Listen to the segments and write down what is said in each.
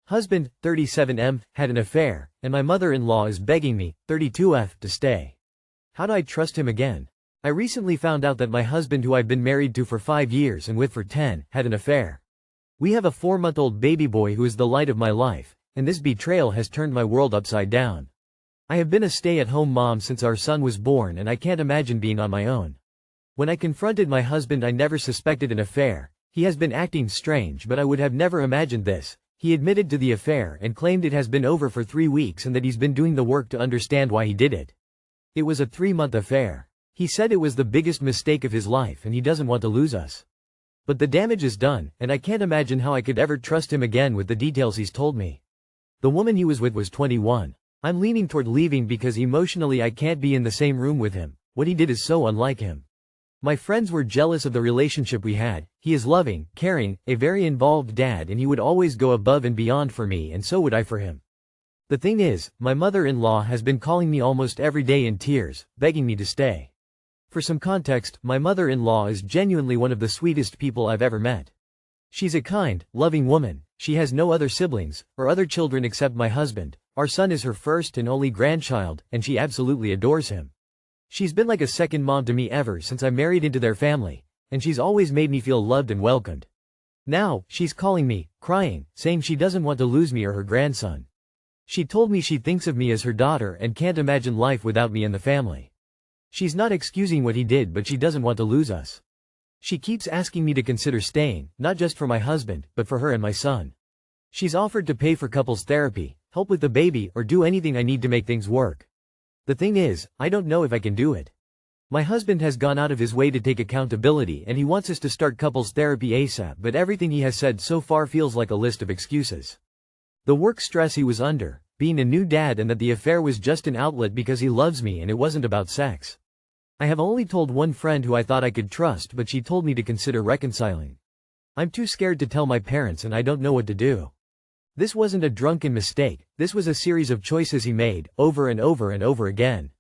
Husband, 37M, had an affair, and my mother-in-law is begging me, 32F, to stay. How do I trust him again? I recently found out that my husband, who I've been married to for 5 years and with for 10, had an affair. We have a 4-month-old baby boy who is the light of my life, and this betrayal has turned my world upside down. I have been a stay-at-home mom since our son was born, and I can't imagine being on my own. When I confronted my husband, I never suspected an affair. He has been acting strange, but I would have never imagined this. He admitted to the affair and claimed it has been over for 3 weeks and that he's been doing the work to understand why he did it. It was a 3-month affair. He said it was the biggest mistake of his life and he doesn't want to lose us. But the damage is done, and I can't imagine how I could ever trust him again with the details he's told me. The woman he was with was 21. I'm leaning toward leaving because emotionally I can't be in the same room with him. What he did is so unlike him. My friends were jealous of the relationship we had. He is loving, caring, a very involved dad, and he would always go above and beyond for me, and so would I for him. The thing is, my mother-in-law has been calling me almost every day in tears, begging me to stay. For some context, my mother-in-law is genuinely one of the sweetest people I've ever met. She's a kind, loving woman. She has no other siblings, or other children except my husband. Our son is her first and only grandchild, and she absolutely adores him. She's been like a second mom to me ever since I married into their family, and she's always made me feel loved and welcomed. Now, she's calling me, crying, saying she doesn't want to lose me or her grandson. She told me she thinks of me as her daughter and can't imagine life without me in the family. She's not excusing what he did, but she doesn't want to lose us. She keeps asking me to consider staying, not just for my husband, but for her and my son. She's offered to pay for couples therapy, help with the baby, or do anything I need to make things work. The thing is, I don't know if I can do it. My husband has gone out of his way to take accountability and he wants us to start couples therapy ASAP, but everything he has said so far feels like a list of excuses. The work stress he was under, being a new dad, and that the affair was just an outlet because he loves me and it wasn't about sex. I have only told one friend who I thought I could trust, but she told me to consider reconciling. I'm too scared to tell my parents and I don't know what to do. This wasn't a drunken mistake, this was a series of choices he made, over and over and over again.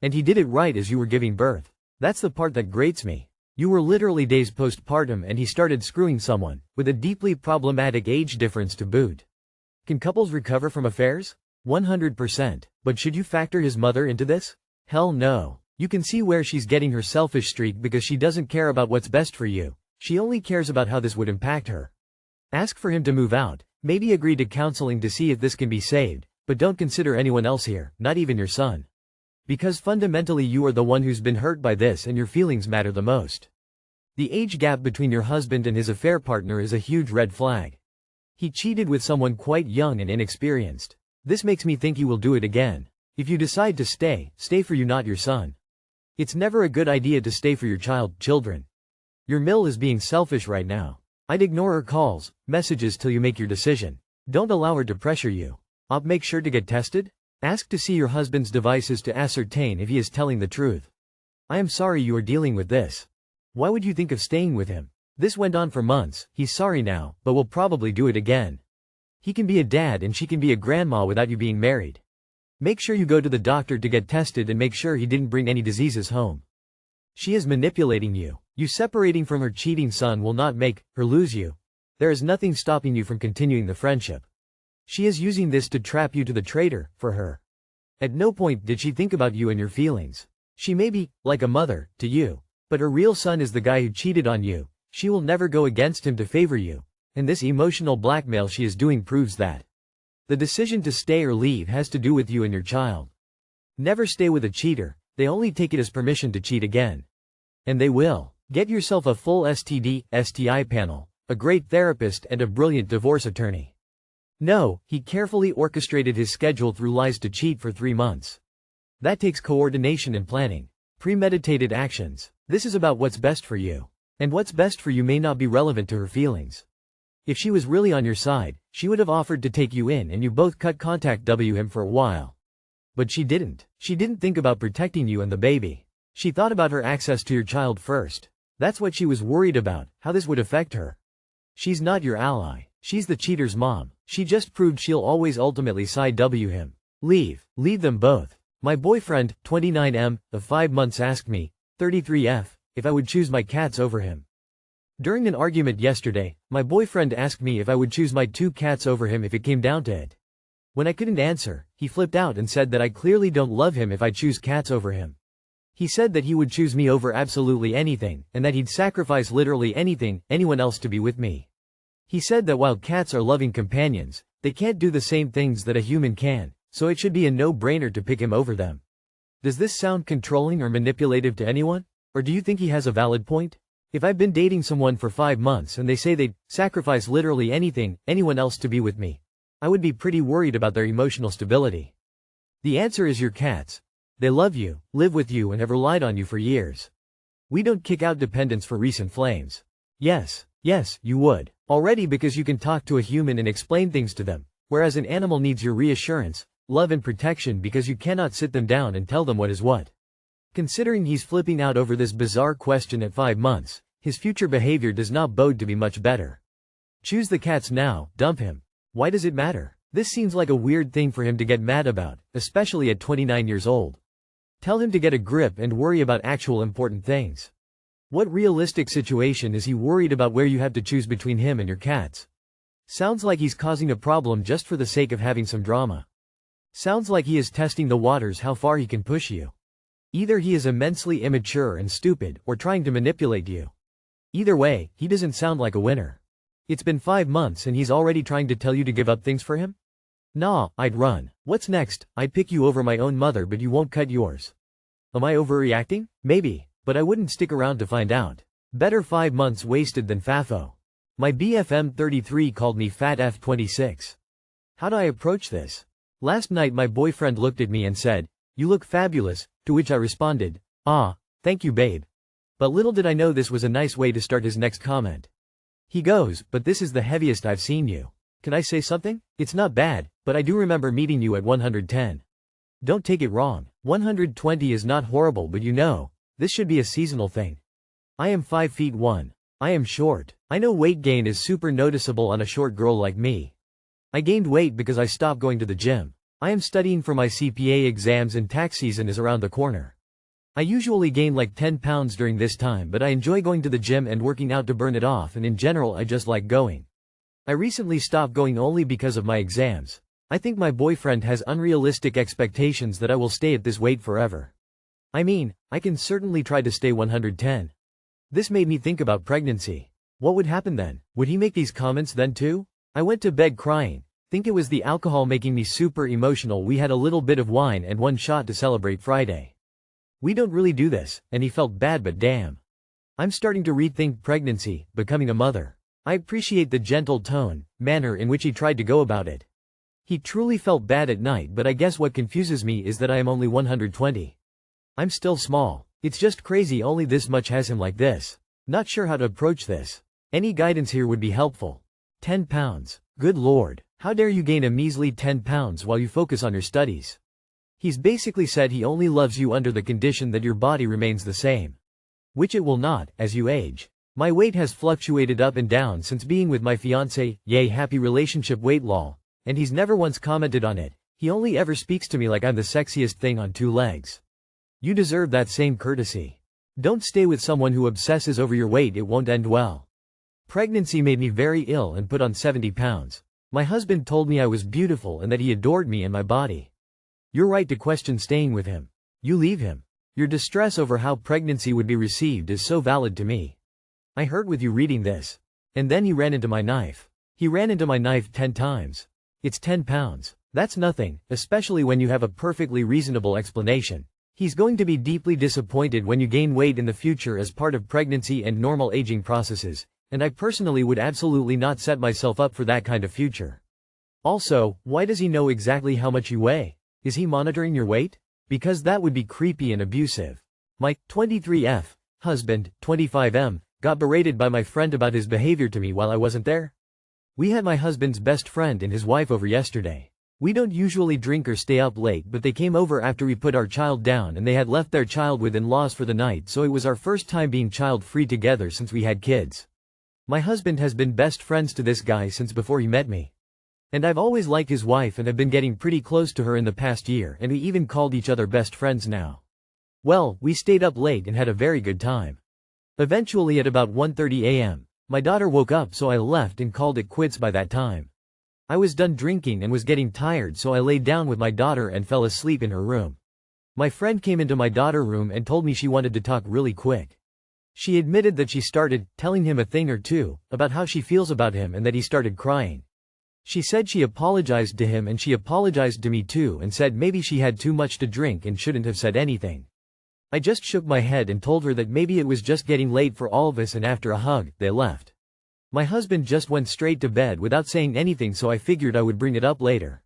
And he did it right as you were giving birth. That's the part that grates me. You were literally days postpartum and he started screwing someone, with a deeply problematic age difference to boot. Can couples recover from affairs? 100%. But should you factor his mother into this? Hell no. You can see where she's getting her selfish streak because she doesn't care about what's best for you. She only cares about how this would impact her. Ask for him to move out. Maybe agree to counseling to see if this can be saved, but don't consider anyone else here, not even your son. Because fundamentally you are the one who's been hurt by this and your feelings matter the most. The age gap between your husband and his affair partner is a huge red flag. He cheated with someone quite young and inexperienced. This makes me think he will do it again. If you decide to stay, stay for you, not your son. It's never a good idea to stay for your children. Your mill is being selfish right now. I'd ignore her calls, messages till you make your decision. Don't allow her to pressure you. Make sure to get tested. Ask to see your husband's devices to ascertain if he is telling the truth. I am sorry you are dealing with this. Why would you think of staying with him? This went on for months. He's sorry now, but will probably do it again. He can be a dad and she can be a grandma without you being married. Make sure you go to the doctor to get tested and make sure he didn't bring any diseases home. She is manipulating you. You separating from her cheating son will not make her lose you. There is nothing stopping you from continuing the friendship. She is using this to trap you to the traitor, for her. At no point did she think about you and your feelings. She may be, like a mother, to you, but her real son is the guy who cheated on you. She will never go against him to favor you, and this emotional blackmail she is doing proves that. The decision to stay or leave has to do with you and your child. Never stay with a cheater. They only take it as permission to cheat again. And they will. Get yourself a full STI panel, a great therapist, and a brilliant divorce attorney. No, he carefully orchestrated his schedule through lies to cheat for 3 months. That takes coordination and planning. Premeditated actions. This is about what's best for you. And what's best for you may not be relevant to her feelings. If she was really on your side, she would have offered to take you in and you both cut contact with him for a while. But she didn't. She didn't think about protecting you and the baby. She thought about her access to your child first. That's what she was worried about, how this would affect her. She's not your ally. She's the cheater's mom. She just proved she'll always ultimately side him. Leave them both. My boyfriend, 29M, of 5 months asked me, 33F, if I would choose my cats over him. During an argument yesterday, my boyfriend asked me if I would choose my 2 cats over him if it came down to it. When I couldn't answer, he flipped out and said that I clearly don't love him if I choose cats over him. He said that he would choose me over absolutely anything, and that he'd sacrifice literally anything, anyone else to be with me. He said that while cats are loving companions, they can't do the same things that a human can, so it should be a no-brainer to pick him over them. Does this sound controlling or manipulative to anyone? Or do you think he has a valid point? If I've been dating someone for 5 months and they say they'd sacrifice literally anything, anyone else to be with me, I would be pretty worried about their emotional stability. The answer is your cats. They love you, live with you and have relied on you for years. We don't kick out dependents for recent flames. Yes, you would. Already because you can talk to a human and explain things to them, whereas an animal needs your reassurance, love and protection because you cannot sit them down and tell them what is what. Considering he's flipping out over this bizarre question at 5 months, his future behavior does not bode to be much better. Choose the cats now, dump him. Why does it matter? This seems like a weird thing for him to get mad about, especially at 29 years old. Tell him to get a grip and worry about actual important things. What realistic situation is he worried about where you have to choose between him and your cats? Sounds like he's causing a problem just for the sake of having some drama. Sounds like he is testing the waters how far he can push you. Either he is immensely immature and stupid or trying to manipulate you. Either way, he doesn't sound like a winner. It's been 5 months and he's already trying to tell you to give up things for him? Nah, I'd run. What's next? I'd pick you over my own mother but you won't cut yours. Am I overreacting? Maybe, but I wouldn't stick around to find out. Better 5 months wasted than FAFO. My BFM33 called me Fat F26. How do I approach this? Last night my boyfriend looked at me and said, "You look fabulous," to which I responded, "Ah, thank you babe." But little did I know this was a nice way to start his next comment. He goes, "But this is the heaviest I've seen you. Can I say something? It's not bad, but I do remember meeting you at 110. Don't take it wrong. 120 is not horrible but you know, this should be a seasonal thing. I am 5 feet 1. I am short. I know weight gain is super noticeable on a short girl like me. I gained weight because I stopped going to the gym. I am studying for my CPA exams and tax season is around the corner. I usually gain like 10 pounds during this time but I enjoy going to the gym and working out to burn it off and in general I just like going. I recently stopped going only because of my exams. I think my boyfriend has unrealistic expectations that I will stay at this weight forever. I mean, I can certainly try to stay 110. This made me think about pregnancy. What would happen then? Would he make these comments then too? I went to bed crying. Think it was the alcohol making me super emotional. We had a little bit of wine and 1 shot to celebrate Friday. We don't really do this, and he felt bad but damn. I'm starting to rethink pregnancy, becoming a mother. I appreciate the gentle tone, manner in which he tried to go about it. He truly felt bad at night but I guess what confuses me is that I am only 120. I'm still small. It's just crazy only this much has him like this. Not sure how to approach this. Any guidance here would be helpful. 10 pounds. Good lord. How dare you gain a measly 10 pounds while you focus on your studies? He's basically said he only loves you under the condition that your body remains the same. Which it will not, as you age. My weight has fluctuated up and down since being with my fiancé, yay happy relationship weight lol, and he's never once commented on it. He only ever speaks to me like I'm the sexiest thing on 2 legs. You deserve that same courtesy. Don't stay with someone who obsesses over your weight, it won't end well. Pregnancy made me very ill and put on 70 pounds. My husband told me I was beautiful and that he adored me and my body. You're right to question staying with him. You leave him. Your distress over how pregnancy would be received is so valid to me. I heard with you reading this. And then he ran into my knife. He ran into my knife 10 times. It's 10 pounds. That's nothing, especially when you have a perfectly reasonable explanation. He's going to be deeply disappointed when you gain weight in the future as part of pregnancy and normal aging processes, and I personally would absolutely not set myself up for that kind of future. Also, why does he know exactly how much you weigh? Is he monitoring your weight? Because that would be creepy and abusive. My 23F husband, 25M, got berated by my friend about his behavior to me while I wasn't there. We had my husband's best friend and his wife over yesterday. We don't usually drink or stay up late but they came over after we put our child down and they had left their child with in-laws for the night so it was our first time being child-free together since we had kids. My husband has been best friends to this guy since before he met me. And I've always liked his wife and have been getting pretty close to her in the past year and we even called each other best friends now. Well, we stayed up late and had a very good time. Eventually at about 1:30 a.m., My daughter woke up so I left and called it quits by that time. I was done drinking and was getting tired so I laid down with my daughter and fell asleep in her room. My friend came into my daughter's room and told me she wanted to talk really quick. She admitted that she started telling him a thing or two about how she feels about him and that he started crying. She said she apologized to him and she apologized to me too and said maybe she had too much to drink and shouldn't have said anything. I just shook my head and told her that maybe it was just getting late for all of us, and after a hug, they left. My husband just went straight to bed without saying anything, so I figured I would bring it up later.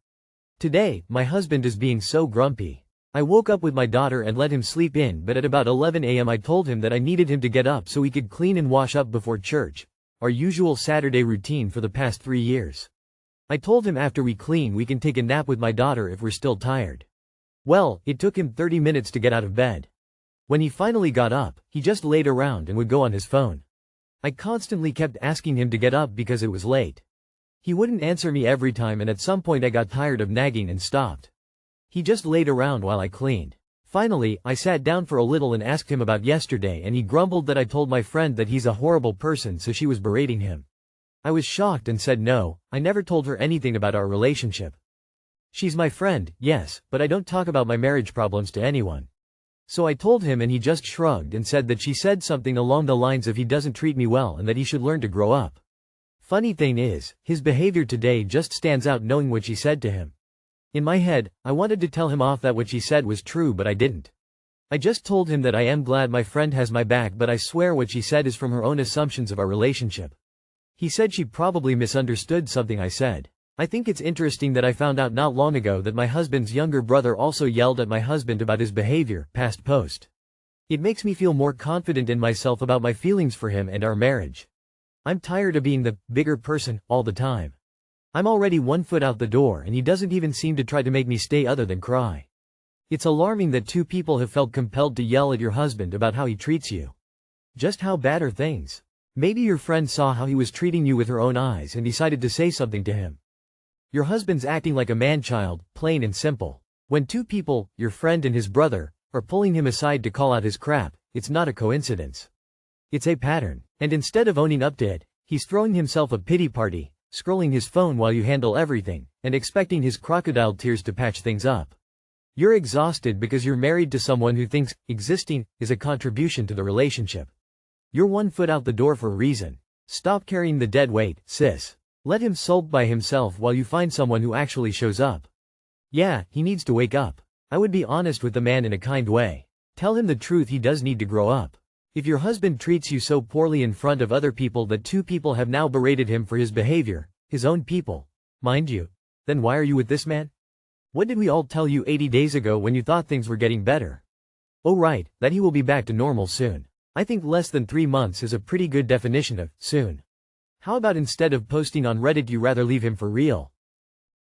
Today, my husband is being so grumpy. I woke up with my daughter and let him sleep in, but at about 11 a.m. I told him that I needed him to get up so he could clean and wash up before church, our usual Saturday routine for the past 3 years. I told him after we clean we can take a nap with my daughter if we're still tired. Well, it took him 30 minutes to get out of bed. When he finally got up, he just laid around and would go on his phone. I constantly kept asking him to get up because it was late. He wouldn't answer me every time, and at some point I got tired of nagging and stopped. He just laid around while I cleaned. Finally, I sat down for a little and asked him about yesterday, and he grumbled that I told my friend that he's a horrible person, so she was berating him. I was shocked and said no, I never told her anything about our relationship. She's my friend, yes, but I don't talk about my marriage problems to anyone. So I told him and he just shrugged and said that she said something along the lines of he doesn't treat me well and that he should learn to grow up. Funny thing is, his behavior today just stands out knowing what she said to him. In my head, I wanted to tell him off that what she said was true, but I didn't. I just told him that I am glad my friend has my back, but I swear what she said is from her own assumptions of our relationship. He said she probably misunderstood something I said. I think it's interesting that I found out not long ago that my husband's younger brother also yelled at my husband about his behavior, past post. It makes me feel more confident in myself about my feelings for him and our marriage. I'm tired of being the bigger person all the time. I'm already 1 foot out the door and he doesn't even seem to try to make me stay other than cry. It's alarming that 2 people have felt compelled to yell at your husband about how he treats you. Just how bad are things? Maybe your friend saw how he was treating you with her own eyes and decided to say something to him. Your husband's acting like a man-child, plain and simple. When 2 people, your friend and his brother, are pulling him aside to call out his crap, it's not a coincidence. It's a pattern. And instead of owning up to it, he's throwing himself a pity party, scrolling his phone while you handle everything, and expecting his crocodile tears to patch things up. You're exhausted because you're married to someone who thinks existing is a contribution to the relationship. You're 1 foot out the door for a reason. Stop carrying the dead weight, sis. Let him sulk by himself while you find someone who actually shows up. Yeah, he needs to wake up. I would be honest with the man in a kind way. Tell him the truth, he does need to grow up. If your husband treats you so poorly in front of other people that 2 people have now berated him for his behavior, his own people, mind you, then why are you with this man? What did we all tell you 80 days ago when you thought things were getting better? Oh right, that he will be back to normal soon. I think less than 3 months is a pretty good definition of soon. How about instead of posting on Reddit you rather leave him for real?